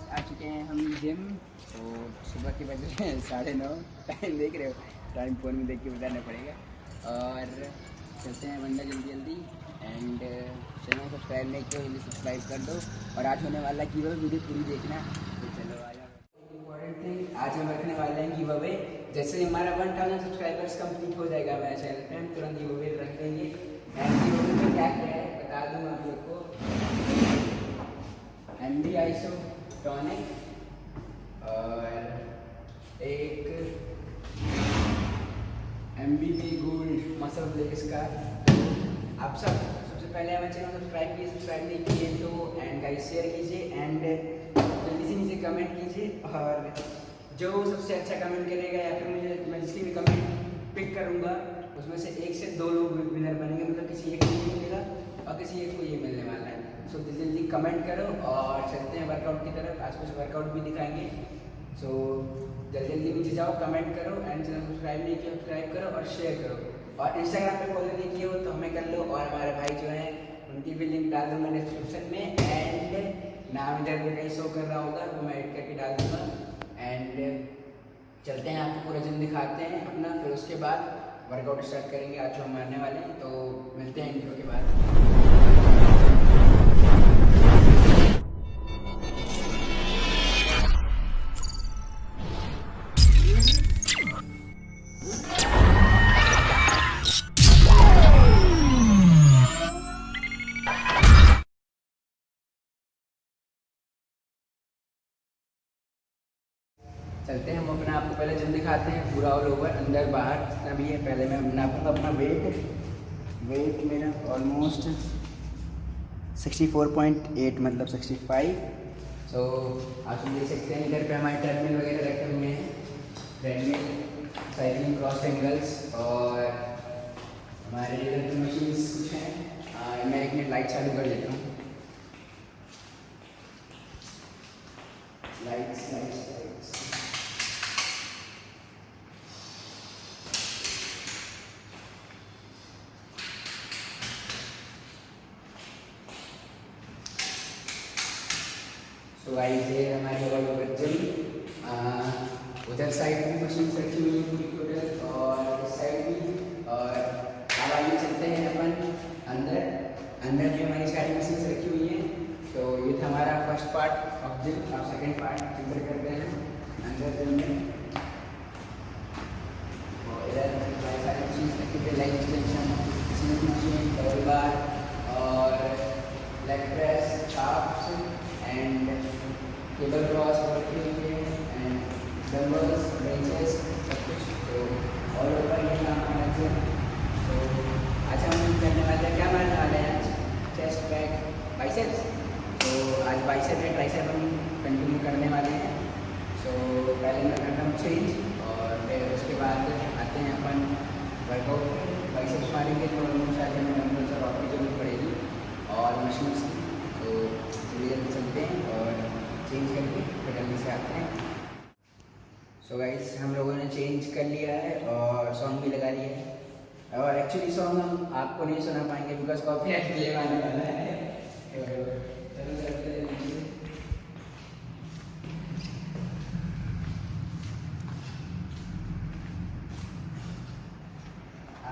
Guys आ चुके हैं हम जिम। और सुबह के बज रहे हैं 9:30। टाइम देख रहे हो, टाइम फ़ोन में देख के बताना पड़ेगा। और चलते हैं वंडा जल्दी जल्दी। एंड चैनल सब्सक्राइब नहीं किया, जल्दी सब्सक्राइब कर दो। और आज होने वाला की वो वीडियो पूरी देखना। तो चलो आ जाओ। इम्पॉर्टेंट थिंग आज हम रखने वाले हैं गिव अवे। जैसे ही हमारा 1000 सब्सक्राइबर्स कंप्लीट हो जाएगा हमारे चैनल पे, हम तुरंत गिव अवे रख देंगे। एंड गिव अवे में क्या क्या है बता दूँ आप लोग को। MD आइसोटोनिक और एक MBB गोल्ड मसल ब्लेस का। आप सबसे पहले हमारे चैनल सब्सक्राइब कीजिए, सब्सक्राइब नहीं किए तो। एंड गाइस शेयर कीजिए एंड जल्दी से नीचे कमेंट कीजिए। और जो सबसे अच्छा कमेंट करेगा या फिर मैं जिसकी भी कमेंट पिक करूँगा उसमें से 1 से 2 लोग विनर बनेंगे। मतलब किसी एक को ये मिलेगा और किसी एक को ये मिलने वाला है। सो जल्दी जल्दी कमेंट करो और चलते हैं वर्कआउट की तरफ। आज कुछ वर्कआउट भी दिखाएंगे। सो जल्दी जल्दी नीचे जाओ, कमेंट करो एंड चैनल सब्सक्राइब नहीं किया सब्सक्राइब करो और शेयर करो। और इंस्टाग्राम पे फॉलो नहीं किए हो तो हमें कर लो। और हमारे भाई जो हैं उनकी भी लिंक डाल दूँगा डिस्क्रिप्शन में। एंड नाम इधर कहीं शो कर रहा होगा वो मैं एड करके डाल दूँगा। एंड चलते हैं, आपको पूरा जिम दिखाते हैं अपना। फिर उसके बाद वर्कआउट स्टार्ट करेंगे आज जो हम मारने वाले हैं। तो मिलते हैं इंट्रो के बाद। चलते हैं, हम अपना आपको पहले जिम दिखाते हैं पूरा ऑल ओवर, अंदर बाहर जितना भी है। पहले मैं नापूंगा अपना वेट मेरा ऑलमोस्ट 64.8 मतलब 65। सो आप देख सकते हैं इधर पे हमारे ट्रेडमिल वगैरह रखे हुए हैं। ट्रेडमिल, साइकिलिंग, क्रॉस एंगल्स और हमारे इधर की मशीन्स कुछ हैं। मैं एक मिनट लाइट चालू कर देता हूँ। लाइट्स। तो गाइस ये हमारी ऑल ओवर जिम। उधर साइड भी मशीन रखी हुई है पूरी टोटल और इस साइड भी। और अब आइए चलते हैं अपन अंदर भी हमारी सारी मशीन रखी हुई हैं। तो ये था हमारा फर्स्ट पार्ट ऑफ जिम। अब सेकेंड पार्ट अंदर करते हैं अंदर जिम में। और इधर हमारी सारी मशीन रखी हुई, लाइक एक्सटेंशन मशीन, डबल बार और leg press, chops and cable cross रखी हुई है एंड डंबल्स, बेंचेस सब कुछ। तो ऑल ओवर ये काम करना चाहिए। तो आज हम करने वाले हैं, क्या मारने वाले हैं आज? Chest, back, biceps. तो आज बाइसेप है, ट्राइसेप हम कंटिन्यू करने वाले हैं। सो पहले मैं करता हूँ चेंज और फिर उसके बाद आते हैं अपन वर्कआउट। बाइसेप्स मारेंगे तो शायद हमें डंबल्स और रॉड की जरूरत पड़ेगी और मशीन्स की। तो जल्दी चलते हैं और चेंज करके फिर जल्दी से आते हैं। सो गाइस हम लोगों ने चेंज कर लिया है और सॉन्ग भी लगा लिया है। और एक्चुअली सॉन्ग हम आपको नहीं सुना पाएंगे बिकॉज कॉपीराइट क्लेम आने वाला है। चलो चलते हैं।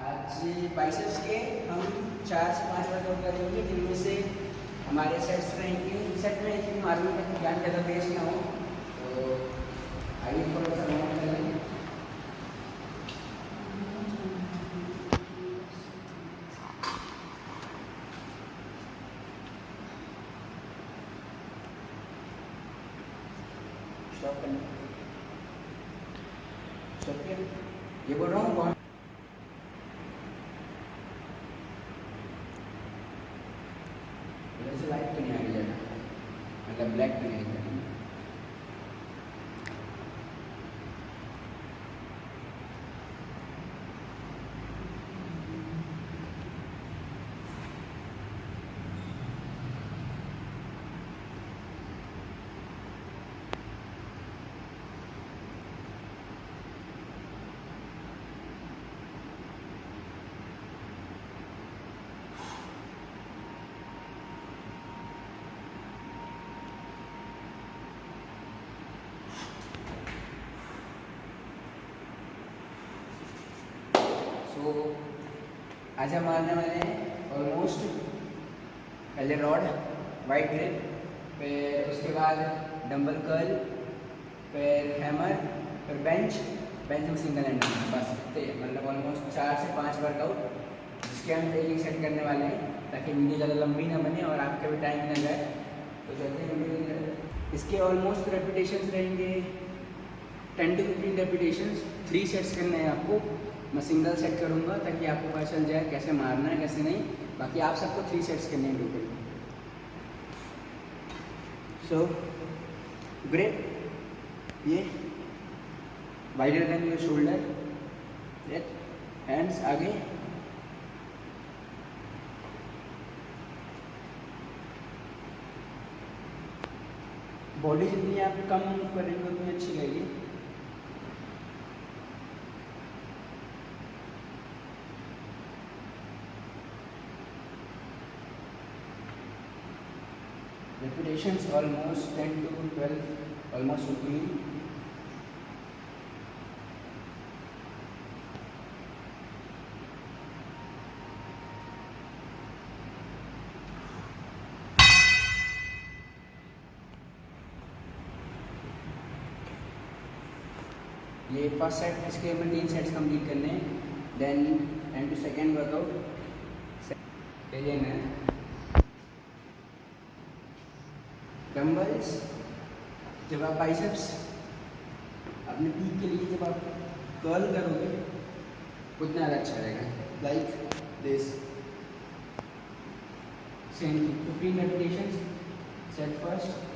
आज बाइसेप्स के हम 4 से 5 वर्कआउट करेंगे जिनमें से हमारे सेट्स रहेंगे। सेट में एक मालूम है कि ज्ञान ज़्यादा वेस्ट ना हो। तो आइए थोड़ा सा नोट कर लें। स्टॉप करना, स्टॉप किया। ये बोल रहा हूँ कौन से लाइट तो नहीं आगे जाना, मतलब ब्लैक तो नहीं जाना। आज हम मारने वाले हैं ऑलमोस्ट पहले रॉड, वाइड ग्रिप, फिर उसके बाद डंबल कर्ल, फिर हैमर, फिर बेंच में सिंगल हैंड, बस इतने मतलब ऑलमोस्ट 4 से 5 वर्कआउट जिसके हम डेली सेट करने वाले हैं ताकि वीडियो ज़्यादा लंबी ना बने और आपका भी टाइम ना जाए। तो चलते हैं वीडियो में। इसके ऑलमोस्ट रेपिटेशंस रहेंगे 10 to 15 रेपिटेशंस, 3 सेट्स करने हैं आपको। मैं सिंगल सेट करूँगा ताकि आपको पता चल जाए कैसे मारना है कैसे नहीं। बाकी आप सबको 3 सेट्स करने हैं टोटल। सो ग्रिप, ये wider than your shoulder, hands आगे, बॉडी जितनी आप कम मूव करेंगे उतनी अच्छी लगेगी। Repetitions almost 10 to 12, almost 15. ये फर्स्ट सेट, इसके में 3 सेट्स कंप्लीट करने हैं। Then and to second workout लेना है डंबल्स। जब आप बाइसेप्स अपने पीक के लिए जब आप कर्ल करोगे उतना ज़्यादा अच्छा रहेगा, like this. Same 15 repetitions, set first,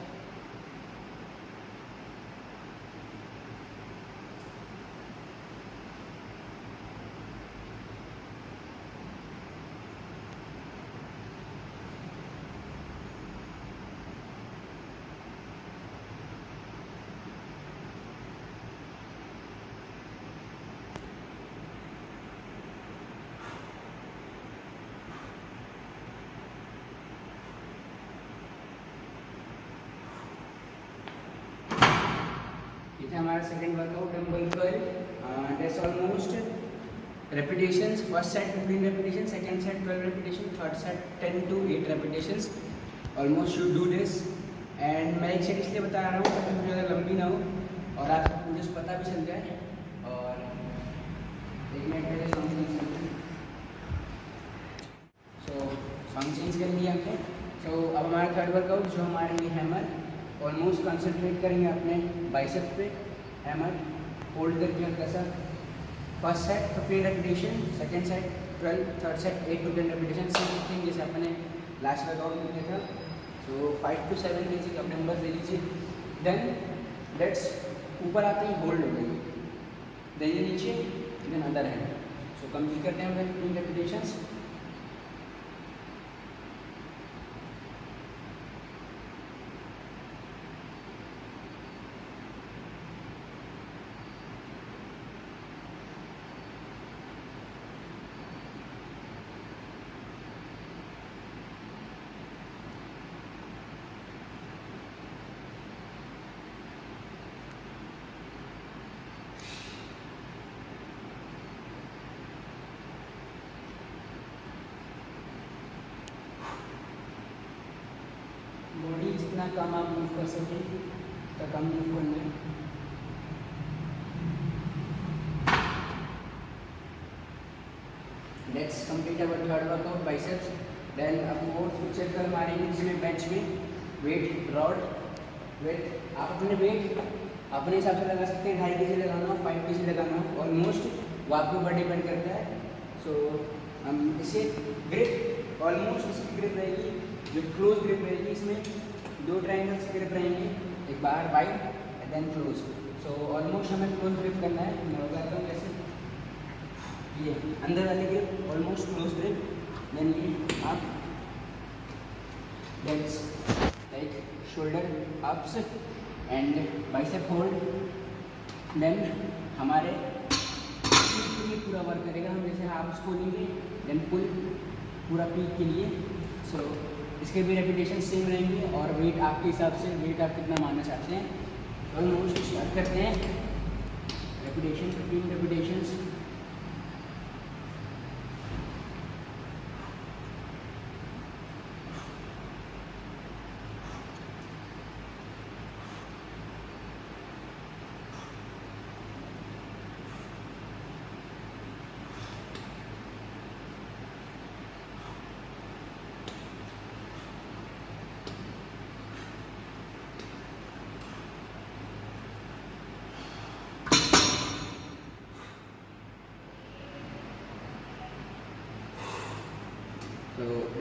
हमारा second workout dumbbell curl. That's almost repetitions. First set 15 repetition, second set 12 repetition, third set 10 to 8 repetitions. Almost you do this. And मैं एक सेट इसलिए बता रहा हूँ ताकि मुझे ज़्यादा लंबी ना हो और आपको मुझे पता भी चल जाए। और एक मिनट पहले सॉन्ग चेंज कर लिया हमने। सो अब हमारा थर्ड वर्कआउट जो हमारे लिए हैमर, ऑलमोस्ट कंसंट्रेट करेंगे अपने बाइसेप्स पे। हैमर होल्ड करके हल्का सा। First set 15 repetition, second set 12, third set 8 to 10 repetition. Same thing जैसे अपने लास्ट वर्कआउट में किया था। सो 5 to 7 kg अपने नंबर ले लीजिए। देन लेट्स ऊपर आते ही होल्ड हो गई, देन ये नीचे, देन अंदर हैंड। सो कंप्लीट करते हैं 15 रेपिटेशंस। बॉडी जितना कम आप मूव कर सकें उतना कम मूव करना है। Let's complete our third workout biceps. Then अब फोर्थ पिक्चर कर मारेंगे जिसमें बेंच में वेट, रॉड, वेट। आप अपने वेट अपने हिसाब से लगा सकते हैं, 2.5 kg लगाना, 5 kg लगाना, ऑलमोस्ट वो आपके ऊपर डिपेंड करता है। सो हम इसे ग्रिप, ऑलमोस्ट इसकी ग्रिप रहेगी जो क्लोज ग्रिप रहेगी। इसमें 2 ट्रायंगल्स की ग्रिप रहेंगे, एक बार wide and then close. So almost हमें क्लोज ग्रिप करना है। मैं बताता हूँ कैसे। ये अंदर वाली grip almost close grip, then ये आप let's like shoulder ups and bicep hold. Then हमारे पूरा वर्क करेगा। हम जैसे हाफ्स खोलेंगे, देन पुल पूरा पीक के लिए। सो इसके भी रेपिटेशन सेम रहेंगे और वेट आपके हिसाब से, वेट आप कितना मारना चाहते हैं। ऑलमोस्ट स्टार्ट करते हैं। Repetition 15 repetitions.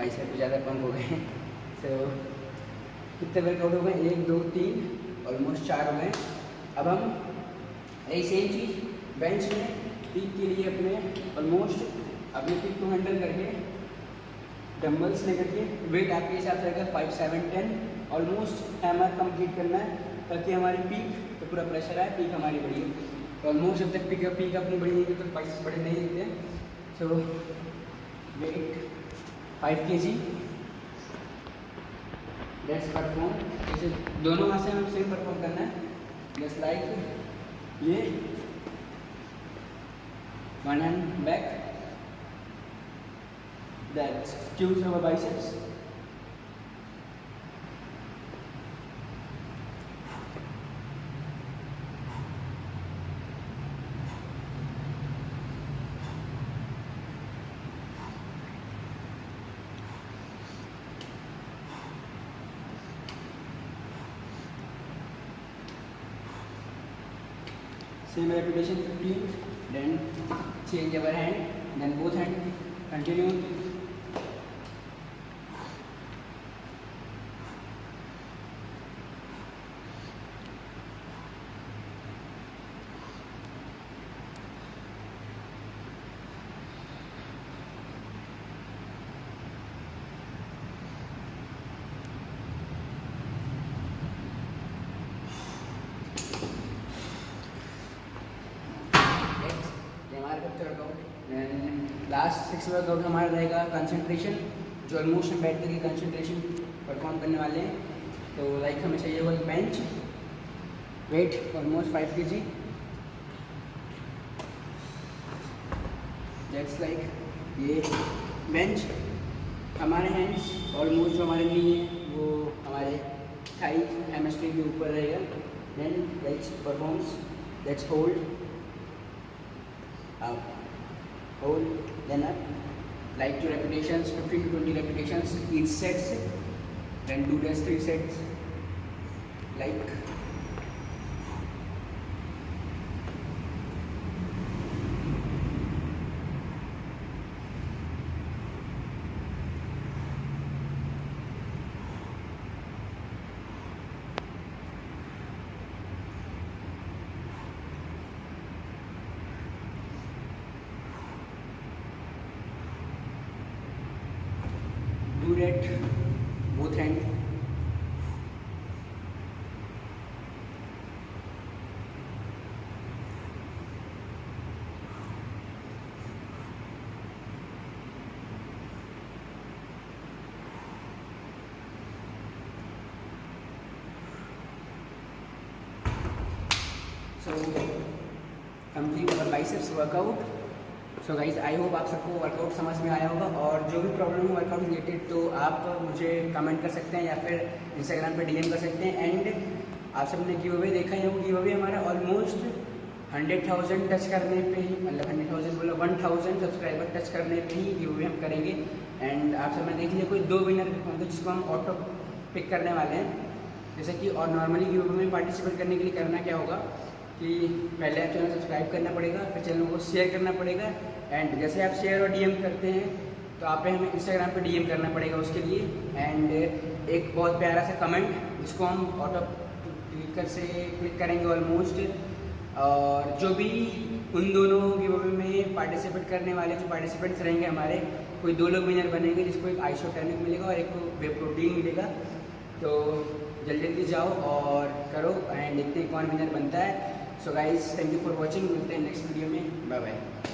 बाइसेप भी ज़्यादा पंप हो गए। सो कितने वर्कआउट हो गए, 1 2 3 ऑलमोस्ट 4 हो गए। अब हम यही सेम चीज़ बेंच में पीक के लिए अपने ऑलमोस्ट अपने पीक को हैंडल करके डम्बल्स लेकर के वेट आपके हिसाब से रहेगा 5 7 10 ऑलमोस्ट हैमर कंप्लीट करना है, ताकि हमारी पीक तो पूरा प्रेशर आए, पीक हमारी बढ़ी। तो ऑलमोस्ट जब तक पीक अपनी बड़ी नहीं तो बाइसेप्स बड़े नहीं दिखते। सो वेट 5 kg, लेट्स परफॉर्म। जैसे दोनों हाथ से हमें सेम परफॉर्म करना है, जस्ट लाइक ये 1 hand back, that skews our biceps. Same repetition 15, then change our hand, then both hand, continue. Last 6 workout हमारा रहेगा कंसंट्रेशन, जो ऑलमोस्ट हम बैठ करके कंसंट्रेशन परफॉर्म करने वाले हैं। तो लाइक हमें चाहिए होगा bench, weight almost 5 kg, just like ये बेंच। हमारे हैंड्स ऑलमोस्ट जो हमारे नी है वो हमारे थाई हेमस्ट्री के ऊपर रहेगा। Then let's performs, let's hold up, hold, then up, like 2 repetitions, 15 to 20 repetitions each sets, then do this 3 sets, like do that both hand. So complete our biceps workout. So guys I hope आप सबको workout समझ में आया होगा, और जो भी problem हो वर्कआउट रिलेटेड तो आप मुझे कमेंट कर सकते हैं या फिर इंस्टाग्राम पे डीएम कर सकते हैं। एंड आप सबने गिव अवे देखा ही होगा, गिव अवे हमारा ऑलमोस्ट 100,000 टच करने पे ही, मतलब 100,000 बोला 1000 सब्सक्राइबर टच करने पे ही गिव अवे हम करेंगे। एंड आप सबने देख लिया कोई 2 विनर मतलब जिसको हम ऑटो पिक करने वाले हैं। जैसे कि और नॉर्मली गिव अवे में पार्टिसिपेट करने के लिए करना क्या होगा कि पहले आप चैनल सब्सक्राइब करना पड़ेगा, फिर चैनल को शेयर करना पड़ेगा। एंड जैसे आप शेयर और डीएम करते हैं तो आप पे हमें इंस्टाग्राम पे डीएम करना पड़ेगा उसके लिए। एंड एक बहुत प्यारा सा कमेंट जिसको हम ऑटो क्लिकर से क्लिक करेंगे ऑलमोस्ट। और जो भी उन दोनों गिव अवे में पार्टिसिपेट करने वाले जो पार्टिसिपेंट्स रहेंगे हमारे, कोई 2 लोग विनर बनेंगे, जिसको एक आइसोटोनिक मिलेगा और एक को वे प्रोटीन मिलेगा। तो जल्दी जल्दी जाओ और करो एंड देखते हैं कौन विनर बनता है। So guys thank you for watching, मिलते हैं नेक्स्ट वीडियो में, बाय बाय।